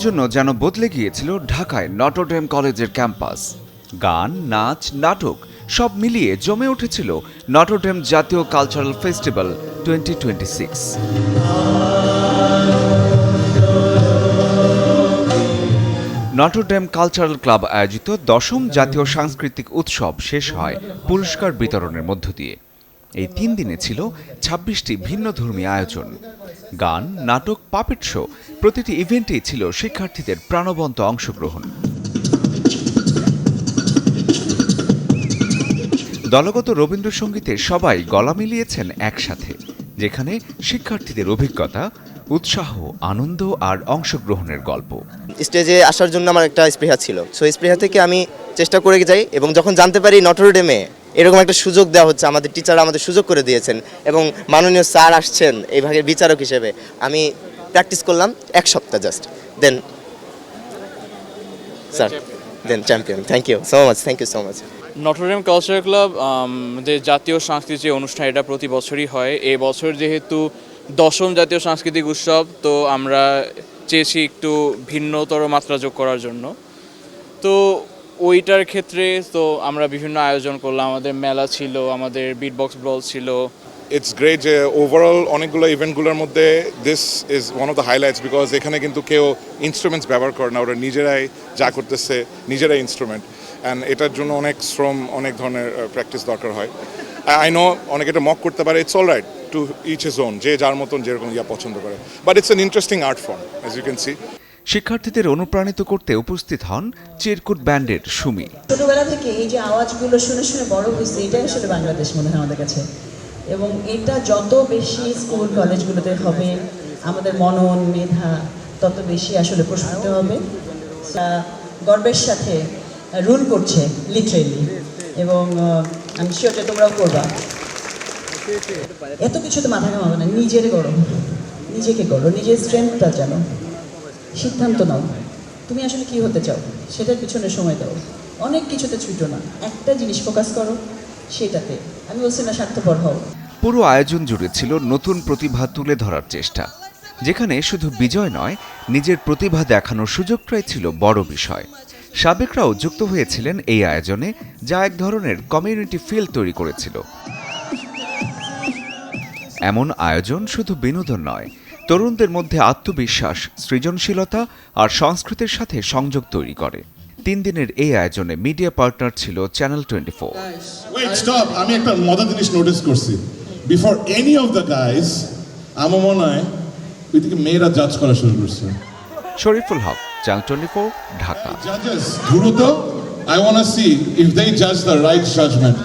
জন্য যেন বদলে গিয়েছিল ঢাকায় নটরডেম কলেজের ক্যাম্পাস। গান, নাচ, নাটক সব মিলিয়ে জমে উঠেছিল নটরডেম জাতীয় cultural festival 2026। Notre Dame cultural club আয়োজিত 10ম জাতীয় সাংস্কৃতিক উৎসব শেষ হয় পুরস্কার বিতরণের মধ্য দিয়ে। এই 3 দিনে ছিল 26টি ভিন্নধর্মী আয়োজন, গান, নাটক, পাপেট শো। প্রতিটি ইভেন্টেই ছিল শিক্ষার্থীদের প্রাণবন্ত অংশগ্রহণ। দলগত রবীন্দ্রসঙ্গীতে সবাই গলা মিলিয়েছেন একসাথে, যেখানে শিক্ষার্থীদের অভিজ্ঞতা, উৎসাহ, আনন্দ আর অংশগ্রহণের গল্প। স্টেজে আসার জন্য আমার একটা স্পৃহা ছিল, সো স্পৃহা থেকে আমি চেষ্টা করে যাই, এবং যখন জানতে পারি নটরডেমে এরকম একটা সুযোগ দেওয়া হচ্ছে, আমাদের টিচাররা আমাদের সুযোগ করে দিয়েছেন এবং মাননীয় স্যার আসছেন এই ভাগের বিচারক হিসেবে, আমি প্র্যাকটিস করলাম 1 সপ্তাহ just, then sir then champion. Thank you so much, thank you so much. Notre Dame culture club যে জাতীয় সাংস্কৃতিক অনুষ্ঠান, এটা প্রতি বছরই হয়। এই বছর যেহেতু 10ম জাতীয় সাংস্কৃতিক উৎসব, তো আমরা চেয়েছি একটু ভিন্নতর মাত্রা যোগ করার জন্য। তো ওইটার ক্ষেত্রে তো আমরা বিভিন্ন আয়োজন করলাম, আমাদের মেলা ছিল, আমাদের বিটবক্স ব্রল ছিল। ইটস গ্রেট যে ওভারঅল অনেকগুলো ইভেন্টগুলোর মধ্যে this is one of the highlights, because এখানে কিন্তু কেউ ইনস্ট্রুমেন্টস ব্যবহার করে না, ওরা নিজেরাই যা করতেছে নিজেরাই ইনস্ট্রুমেন্ট, অ্যান্ড এটার জন্য অনেক শ্রম, অনেক ধরনের প্র্যাকটিস দরকার হয়। আই নো অনেকে এটা মক করতে পারে, it's all right to each his own, যে যার মতন যেরকম পছন্দ করে, but it's an interesting art form as you can see. শিক্ষার্থীদের অনুপ্রাণিত করতে উপস্থিত হন চিরকুট ব্যান্ডের সুমি। ছোটবেলা থেকে এই যে আওয়াজগুলো শুনে শুনে বড় হয়েছে, এটাই আসলে বাংলাদেশ মনে হয় আমাদের কাছে, এবং এটা যত বেশি স্কুল কলেজগুলোতে হবে, আমাদের মনন মেধা তত বেশি আসলে প্রস্ফুটিত হবে। গর্বের সাথে রুল করছে লিটারেলি, এবং আমি শিওর যে তোমরাও করবা। এত কিছু তো মাথা ঘামাবে না, নিজের গড়ো, নিজেকে গড়ো, নিজের স্ট্রেংথটা জানো, সিদ্ধান্ত নাও তুমি আসলে কি হতে চাও, সেটার পিছনে সময় দাও, অনেক কিছুতে ছুটো না, একটা জিনিস ফোকাস করো সেটাতে। আমি বলছি না স্বার্থপর হও। পুরো আয়োজন জুড়ে ছিল নতুন প্রতিভা তুলে ধরার চেষ্টা, যেখানে শুধু বিজয় নয়, নিজের প্রতিভা দেখানোর সুযোগটাই ছিল বড় বিষয়। সাবেকরাও যুক্ত হয়েছিলেন এই আয়োজনে, যা এক ধরনের কমিউনিটি ফিল তৈরি করেছিল। এমন আয়োজন শুধু বিনোদন নয়, তরুণদের মধ্যে আত্মবিশ্বাস, সৃজনশীলতা আর সংস্কৃতির সাথে সংযোগ তৈরি করে। 3 দিনের এই আয়োজনে মিডিয়া পার্টনার ছিল চ্যানেল 24। আমি একটা মজার জিনিস নোটিস করছি, before any of the guys আমার মনে হয় ওইদিকে মেয়েরা জাজ করা শুরু করছে। শরীফুল হক, চ্যানেল 24, ঢাকা। জাজেস দ্রুত, I want to see if they জাজ দ্য রাইট জাজমেন্ট।